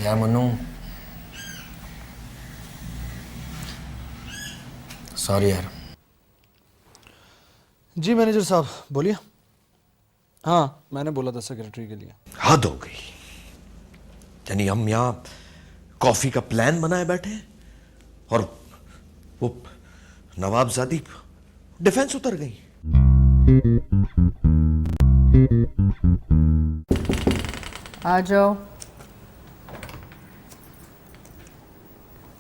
या मनु, सॉरी यार। जी मैनेजर साहब बोलिए। हाँ मैंने बोला था सेक्रेटरी के लिए। हद हो गई, यानी हम यहाँ कॉफी का प्लान बनाए बैठे हैं और वो नवाबजादी डिफेंस उतर गई। आ जाओ।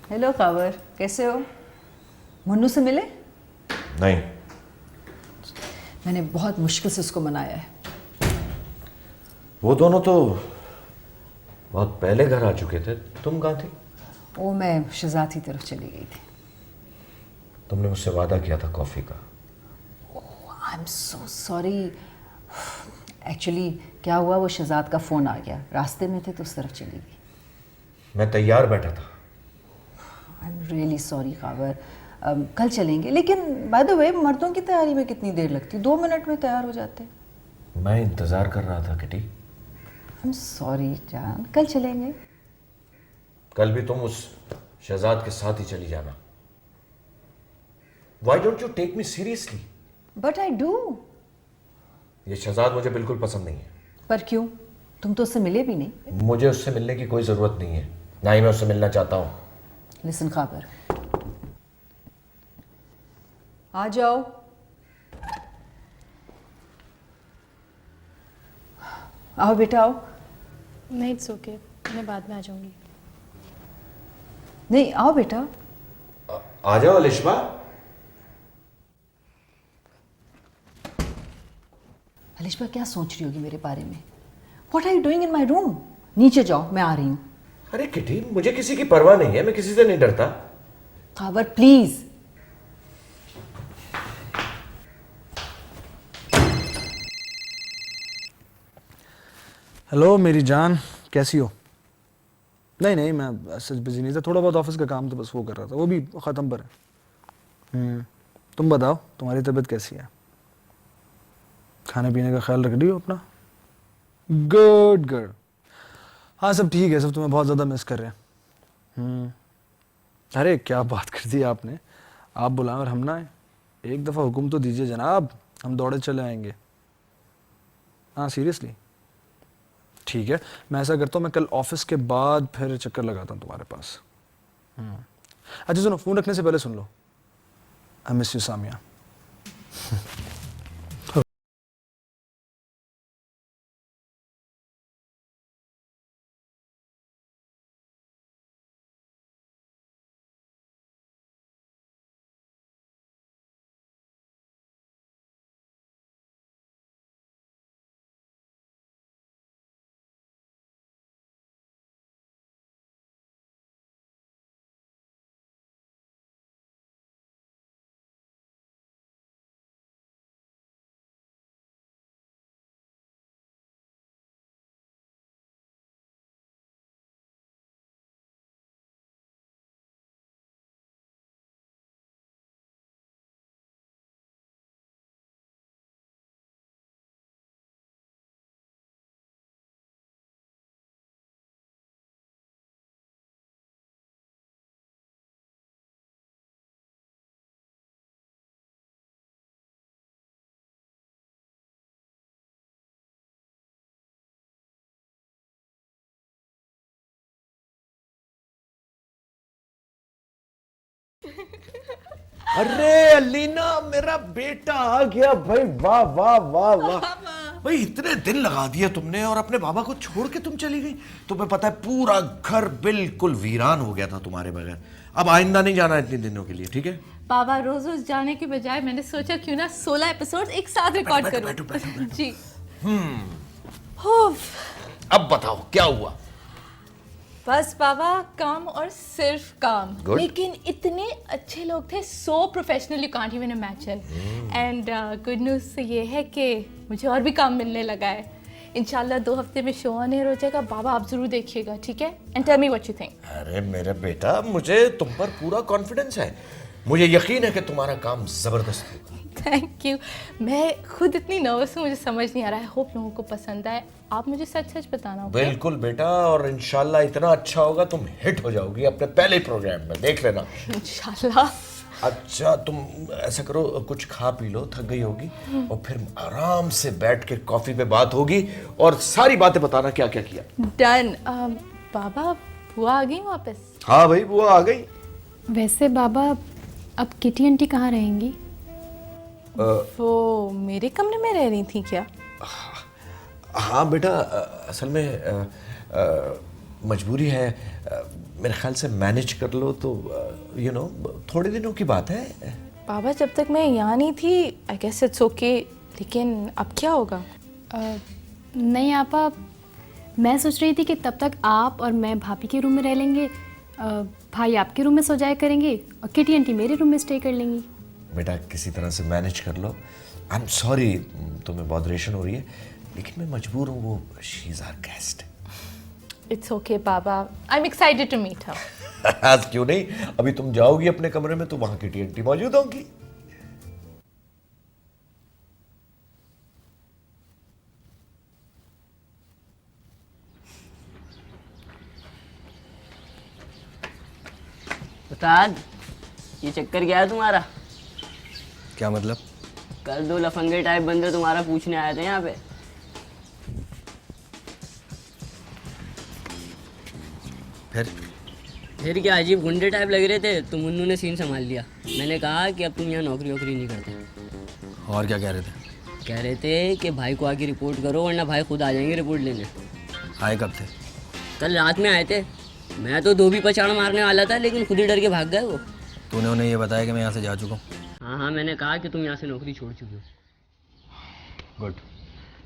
हेलो कावर, कैसे हो? मुन्नू से मिले? नहीं, मैंने बहुत मुश्किल से उसको मनाया है। वो दोनों तो बहुत पहले घर आ चुके थे। तुम कहाँ थी? वो मैं शहजाद की तरफ चली गई थी। तुमने मुझसे वादा किया था कॉफी का। I am so sorry. Actually क्या हुआ, वो शहजाद का फ़ोन आ गया, रास्ते में थे तो उस तरफ चली गई। मैं तैयार बैठा था। आई एम रियली सॉरी कावर। कल चलेंगे, लेकिन बाय द वे मर्दों की तैयारी में कितनी देर लगती? 2 मिनट में तैयार हो जाते। मैं इंतजार कर रहा था किटी। आई एम सॉरी जान, कल चलेंगे। कल भी तुम उस शहजाद के साथ ही चली जाना। Why don't you take me seriously? But I do. ये शहजाद मुझे बिल्कुल पसंद नहीं है। पर क्यों? तुम तो उससे मिले भी नहीं। मुझे उससे मिलने की कोई जरूरत नहीं है, ना ही मैं उससे मिलना चाहता हूँ। लिसन खाबर, आ जाओ। आओ बेटा आओ। नहीं इट्स ओके, मैं बाद में आ जाऊंगी। नहीं आओ बेटा। आ जाओ अलिशबा। अलिशबा क्या सोच रही होगी मेरे बारे में? What are you doing in my room? नीचे जाओ, मैं आ रही हूँ। अरे किटी, मुझे किसी की परवाह नहीं है, मैं किसी से नहीं डरता। खाबर प्लीज। हेलो मेरी जान, कैसी हो? नहीं नहीं, मैं सच बिजी नहीं था, थोड़ा बहुत ऑफिस का काम तो बस वो कर रहा था, वो भी ख़त्म पर है। तुम बताओ, तुम्हारी तबीयत कैसी है? खाने पीने का ख्याल रख रही हो अपना? Good good. हाँ सब ठीक है, सब तुम्हें बहुत ज़्यादा मिस कर रहे हैं। अरे क्या बात कर दी आपने, आप बुलाएं और हम ना आए? एक दफ़ा हुक्म तो दीजिए जनाब, हम दौड़े चले आएंगे। हाँ सीरियसली ठीक है, मैं ऐसा करता हूँ, मैं कल ऑफिस के बाद फिर चक्कर लगाता हूँ तुम्हारे पास। अच्छा सुनो, फ़ोन रखने से पहले सुन लो, आई मिस यू सामिया। अरे अलीना, मेरा बेटा आ गया भाई, वाह वाह वाह वाह। भाई इतने दिन लगा दिए तुमने और अपने बाबा को छोड़ के तुम चली गई। तुम्हें पता है पूरा घर बिल्कुल वीरान हो गया था तुम्हारे बगैर। अब आइंदा नहीं जाना इतने दिनों के लिए, ठीक है? बाबा रोज रोज जाने के बजाय मैंने सोचा क्यों ना 16 एपिसोड्स एक साथ रिकॉर्ड बैठो, करूं। बैठो, बैठो, बैठो। जी अब बताओ क्या हुआ? बस बाबा, काम और सिर्फ काम। Good. लेकिन इतने अच्छे लोग थे, सो professional, you can't even imagine. And good news ये है कि मुझे और भी काम मिलने लगा है। इंशाल्लाह 2 हफ्ते में शो ऑन एयर हो जाएगा। बाबा आप जरूर देखिएगा, ठीक है? And tell me what you think. अरे मेरे बेटा, मुझे तुम पर पूरा कॉन्फिडेंस है। मुझे यकीन है कि तुम्हारा काम जबरदस्त होगा। Thank you. मैं खुद इतनी नर्वस हूँ, मुझे समझ नहीं आ रहा है। होप लोगों को पसंद आए। आप मुझे सच सच बताना। okay? बिल्कुल बेटा, और इंशाल्लाह इतना अच्छा होगा, तुम हिट हो जाओगी अपने पहले प्रोग्राम में, देख लेना। इंशाल्लाह। अच्छा तुम ऐसा करो, कुछ खा पी लो, थक गई होगी, और फिर आराम से बैठ के कॉफी पे बात होगी और सारी बातें बताना क्या क्या किया। डन। बाबा बुआ आ गई वापस? हाँ भाई, बुआ आ गई। वैसे बाबा अब किटी आंटी कहाँ रहेंगी? वो मेरे कमरे में रह रही थी क्या? हाँ बेटा, असल में मजबूरी है। मेरे ख्याल से मैनेज कर लो तो यू नो थोड़े दिनों की बात है। बाबा जब तक मैं यहाँ नहीं थी आई गेस इट्स ओके, लेकिन अब क्या होगा? नहीं आपा, मैं सोच रही थी कि तब तक आप और मैं भाभी के रूम में रह लेंगे, भाई आपके रूम में सो जाया करेंगे और किटी आंटी मेरे रूम में स्टे कर लेंगी। बेटा किसी तरह से मैनेज कर लो। आई एम सॉरी तुम्हें बॉदरेशन हो रही है, लेकिन मैं मजबूर हूँ, वो she is our guest. It's okay बाबा, I am excited to meet her. आज क्यों नहीं, अभी तुम जाओगी अपने कमरे में तो वहां की टीएनटी मौजूद होंगी। उस्ताद, ये चक्कर क्या है तुम्हारा? क्या मतलब? कल 2 लफंगे टाइप बंदे तुम्हारा पूछने आए थे यहाँ पे। फिर क्या अजीब गुंडे टाइप लग रहे थे, तो मुन्नू ने सीन संभाल लिया। मैंने कहा कि अब तुम यहाँ नौकरी वोकरी नहीं करते। और क्या कह रहे थे? कह रहे थे कि भाई को आके रिपोर्ट करो, वरना भाई खुद आ जाएंगे रिपोर्ट लेने। आए कब थे? कल रात में आए थे। मैं तो 2 भी पछाड़ मारने वाला था, लेकिन खुद ही डर के भाग गए वो। तूने उन्हें ये बताया कि मैं यहाँ से जा चुका हूँ? हाँ, मैंने कहा कि तुम यहाँ से नौकरी छोड़ चुके हो। गुड।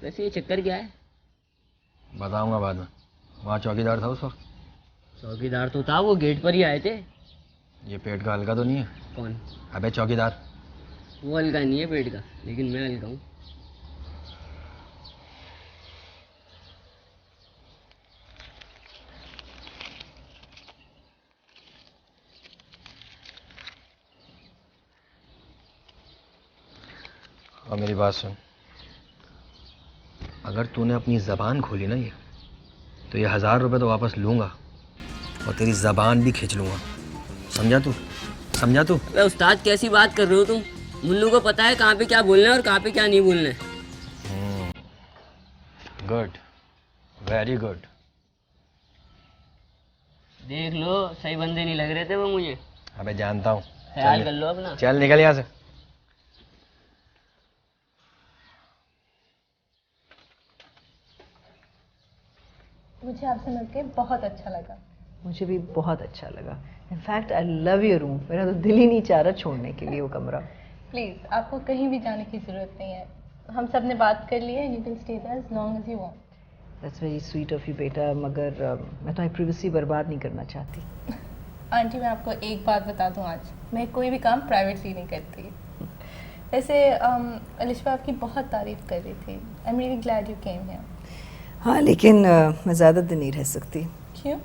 वैसे ये चक्कर क्या है? बताऊँगा बाद में। वहाँ चौकीदार था उस वक्त? चौकीदार तो था, वो गेट पर ही आए थे। ये पेट का हल्का तो नहीं है? कौन? अबे चौकीदार। वो हल्का नहीं है पेट का, लेकिन मैं हल्का हूँ। और मेरी बात सुन, अगर तूने अपनी ज़बान खोली ना तो ये 1000 रुपये तो वापस लूँगा और तेरी ज़बान भी खींच लूँगा। समझा तू? समझा तू? अबे उस्ताद, कैसी बात कर रहे हो तुम? मुन्नू को पता है कहाँ पे क्या बोलना है और कहाँ पे क्या नहीं बोलना है। Good, very good. देख लो, सही बंदे नहीं लग रहे थे वो मुझे। अबे जानता हूँ। ख्याल कर लो अपना। चल निकल यहाँ से। मुझे आपसे मिलकर बहुत अच्छा लगा। मुझे भी बहुत अच्छा लगा। In fact I love your room. मेरा तो दिल ही नहीं चाह रहा छोड़ने के लिए वो कमरा। प्लीज़, आपको कहीं भी जाने की ज़रूरत नहीं है। हम सब ने बात कर ली है। You can stay there as long as you want. That's very sweet of you बेटा, मगर मैं तुम्हारी प्राइवेसी बर्बाद नहीं करना चाहती। आंटी, मैं आपको एक बात बता दूं, आज मैं कोई भी काम प्राइवेटली नहीं करती। वैसे अलिशा आपकी बहुत तारीफ़ कर रही थी। I am really glad you came here. हाँ, लेकिन मैं ज़्यादा दिन नहीं रह सकती। क्यों?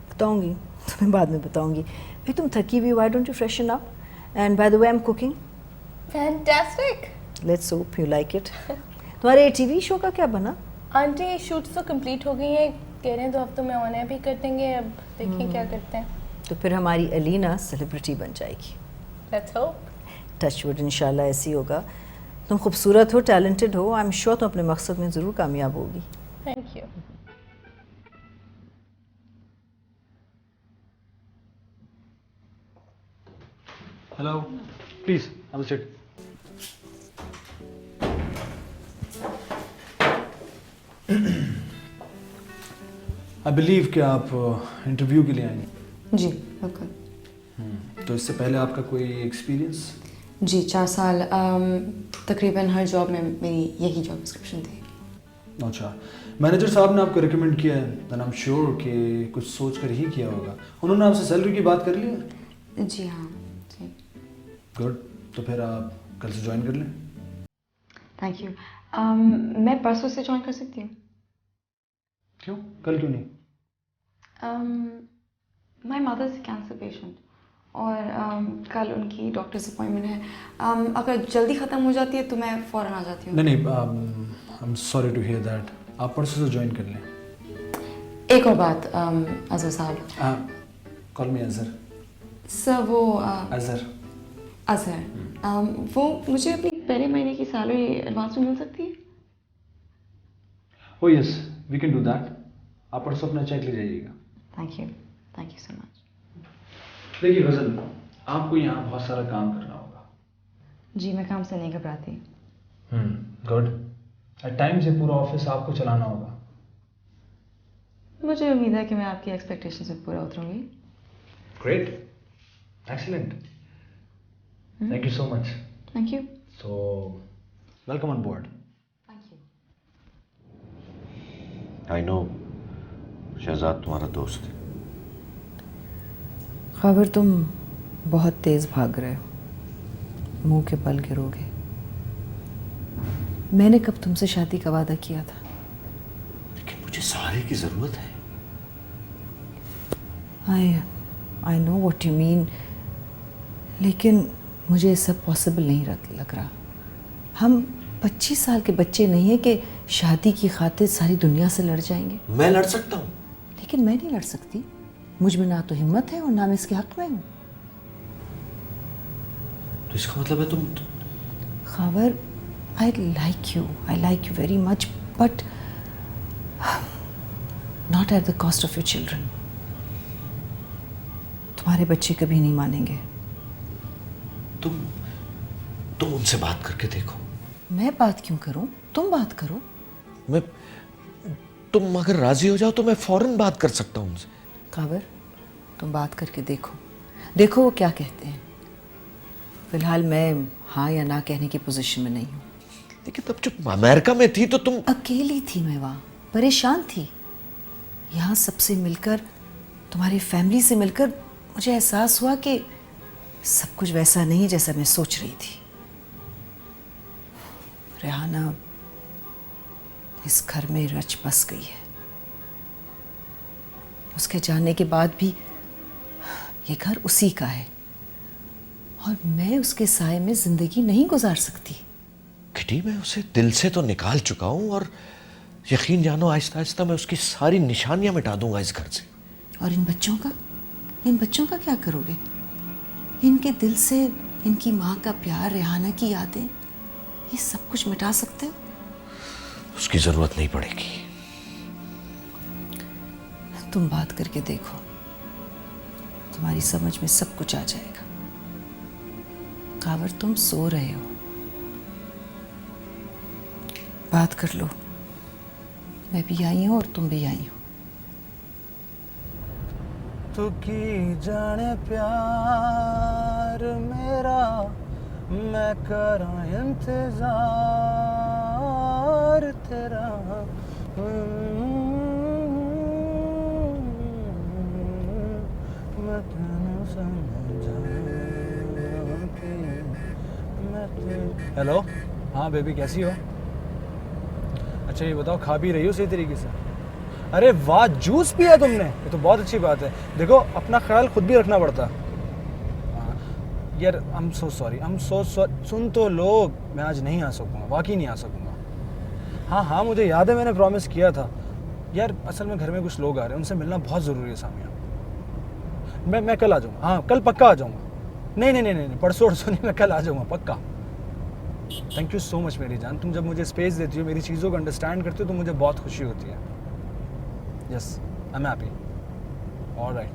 बताऊँगी, तुम्हें बाद में बताऊँगी। भाई तुम थकी हुई, why don't you freshen up? And by the way I am cooking. Fantastic. Let's hope you like it. तुम्हारे टीवी शो का क्या बना? आंटी, शूट्स तो कंप्लीट हो गई हैं। कह रहे हैं 2 हफ्तों में ऑन एयर भी कर देंगे। अब देखें क्या करते हैं। तो फिर हमारी अलीना सेलिब्रिटी बन जाएगी। Let's hope. टचवुड, इंशाल्लाह ऐसी होगा। तुम खूबसूरत हो, टैलेंटेड हो, आई एम श्योर तुम अपने मकसद में ज़रूर कामयाब होगी। Thank you. Hello, please have a seat. I believe कि आप इंटरव्यू के लिए आएंगे। जी बिल्कुल। तो इससे पहले आपका कोई एक्सपीरियंस? जी 4 साल तकरीबन हर जॉब में मेरी यही जॉब डिस्क्रिप्शन थी। अच्छा, मैनेजर साहब ने आपको रिकमेंड किया है, देन आई एम श्योर कि कुछ सोच कर ही किया होगा। उन्होंने आपसे सैलरी की बात कर ली है? जी हाँ जी। गुड, तो फिर आप कल से ज्वाइन कर लें। Thank you. मैं परसों से ज्वाइन कर सकती हूँ? क्यों, कल क्यों नहीं? My mother is cancer patient और कल उनकी डॉक्टर्स अपॉइंटमेंट है। अगर जल्दी ख़त्म हो जाती है तो मैं फ़ौरन आ जाती हूँ। नहीं, I am sorry to hear that. आप परसों से ज्वाइन कर लें। एक और बात अजहर साहब। कॉल मी अजहर। सर वो अजहर। अजहर वो मुझे अपनी पहले महीने की सैलरी एडवांस में मिल सकती है? Oh yes, we can do that. आप परसों अपना चेक ले जाइएगा। Thank you so much. देखिए गजल, आपको यहाँ बहुत सारा काम करना होगा। जी, मैं काम से नहीं घबराती। गुड। एट टाइम से पूरा ऑफिस आपको चलाना होगा। मुझे उम्मीद है कि मैं आपकी एक्सपेक्टेशंस में पूरा उतरूंगी। Great, excellent, thank you so much. Thank you. So welcome on board. Thank you. I know Shahzad तुम्हारा दोस्त है। खबर तुम बहुत तेज भाग रहे हो, मुंह के बल गिरोगे। मैंने कब तुमसे शादी का वादा किया था? लेकिन मुझे सहारे की जरूरत है। I know what you mean, लेकिन मुझे ये सब पॉसिबल नहीं लग रहा। हम 25 साल के बच्चे नहीं हैं कि शादी की खातिर सारी दुनिया से लड़ जाएंगे। मैं लड़ सकता हूँ। लेकिन मैं नहीं लड़ सकती, मुझ में ना तो हिम्मत है और ना मैं इसके हक में हूँ। तो इसका मतलब है तुम खबर, I like you very much, but not at the cost of your children. तुम्हारे बच्चे कभी नहीं मानेंगे। तुम उनसे बात करके देखो। मैं बात क्यों करूं? तुम बात करो। तुम अगर राजी हो जाओ तो मैं फौरन बात कर सकता हूँ उनसे। काबर, तुम बात करके देखो वो क्या कहते हैं। फिलहाल मैं हाँ या ना कहने की पोजीशन में नहीं हूँ। लेकिन तब जब अमेरिका में थी तो तुम अकेली थी, मैं वहाँ परेशान थी। यहाँ सबसे मिलकर, तुम्हारी फैमिली से मिलकर मुझे एहसास हुआ कि सब कुछ वैसा नहीं जैसा मैं सोच रही थी। रेहाना इस घर में रच बस गई है। उसके जाने के बाद भी ये घर उसी का है और मैं उसके साए में जिंदगी नहीं गुजार सकती। किटी, मैं उसे दिल से तो निकाल चुका हूँ और यकीन जानो आहिस्ता आहिस्ता मैं उसकी सारी निशानियां मिटा दूंगा इस घर से। और इन बच्चों का क्या करोगे? इनके दिल से इनकी माँ का प्यार, रेहाना की यादें, ये सब कुछ मिटा सकते हो? उसकी जरूरत नहीं पड़ेगी। तुम बात करके देखो, तुम्हारी समझ में सब कुछ आ जाएगा। कावर, तुम सो रहे हो, बात कर लो। मैं भी आई हूँ और तुम भी आई हो। तू की जाने प्यार मेरा, मैं करा इंतजार तेरा। मैं तेनू समझा। हेलो, हाँ बेबी, कैसी हो? अच्छा ये बताओ, खा भी रही हो सही तरीके से? अरे वाह, जूस पिया तुमने, ये तो बहुत अच्छी बात है। देखो, अपना ख्याल खुद भी रखना पड़ता। हाँ, यार आई एम सो सॉरी, सुन तो लो, मैं आज नहीं आ सकूँगा, वाकई नहीं आ सकूँगा। हाँ, मुझे याद है, मैंने प्रॉमिस किया था। यार असल में घर में कुछ लोग आ रहे हैं, उनसे मिलना बहुत ज़रूरी है सामिया। मैं कल आ जाऊँगा। हाँ, कल पक्का आ जाऊँगा। नहीं, परसों नहीं, मैं कल आ जाऊँगा पक्का। थैंक यू सो मच मेरी जान, तुम जब मुझे स्पेस देती हो, मेरी चीज़ों को अंडरस्टैंड करती हो, तो मुझे बहुत खुशी होती है। Yes, I'm happy. All right.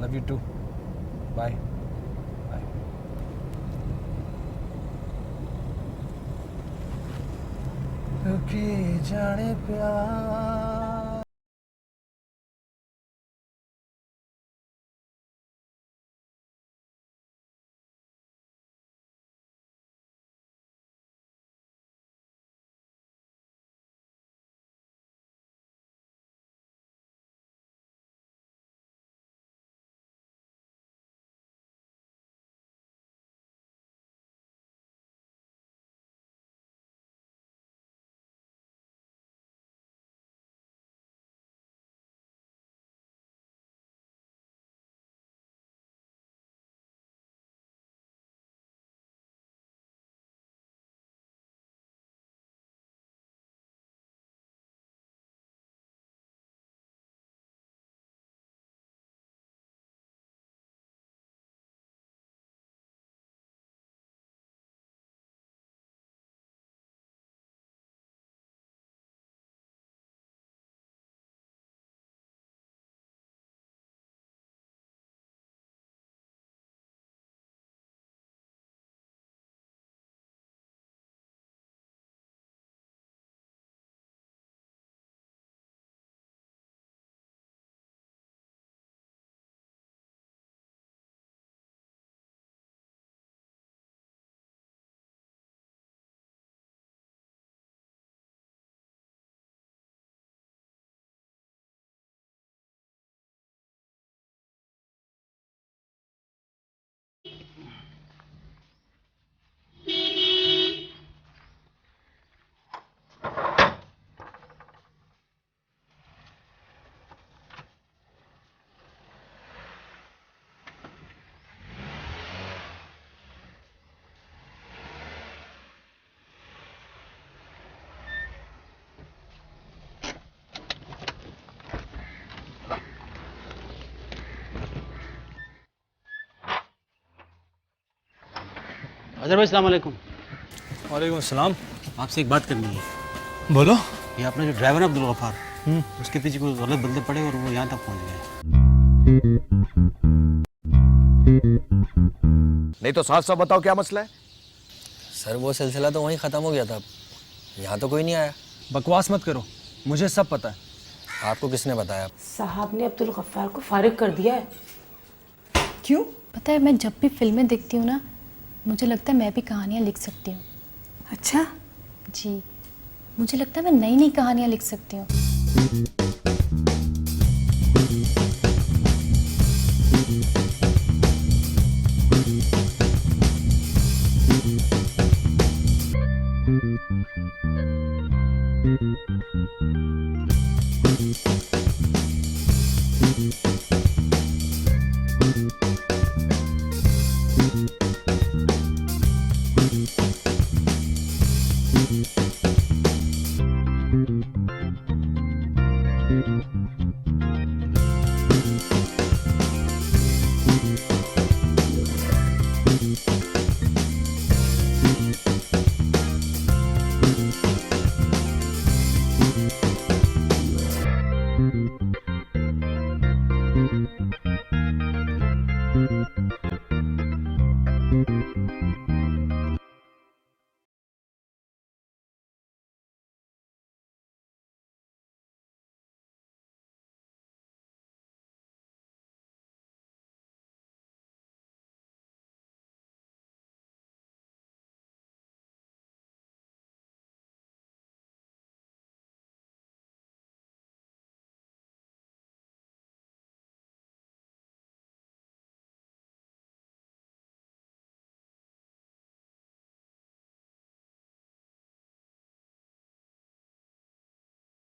Love you too. Bye. Bye. Okay, जाने प्यार। अजहर भाई अस्सलाम वालेकुम। वालेकुम अस्सलाम। आपसे एक बात करनी है। बोलो। ये अपना जो ड्राइवर है अब्दुल गफ्फार, उसके पीछे कोई गलत बंदे पड़े और वो यहाँ तक पहुँच गए। नहीं तो साफ साफ बताओ क्या मसला है। सर वो सिलसिला तो वहीं ख़त्म हो गया था, यहाँ तो कोई नहीं आया। बकवास मत करो, मुझे सब पता है। आपको किसने बताया? साहब ने अब्दुल गफ्फार को फारिग कर दिया है। क्यों? पता है मैं जब भी फिल्में देखती हूँ ना, मुझे लगता है मैं भी कहानियाँ लिख सकती हूँ। अच्छा, जी, मुझे लगता है मैं नई नई कहानियाँ लिख सकती हूँ।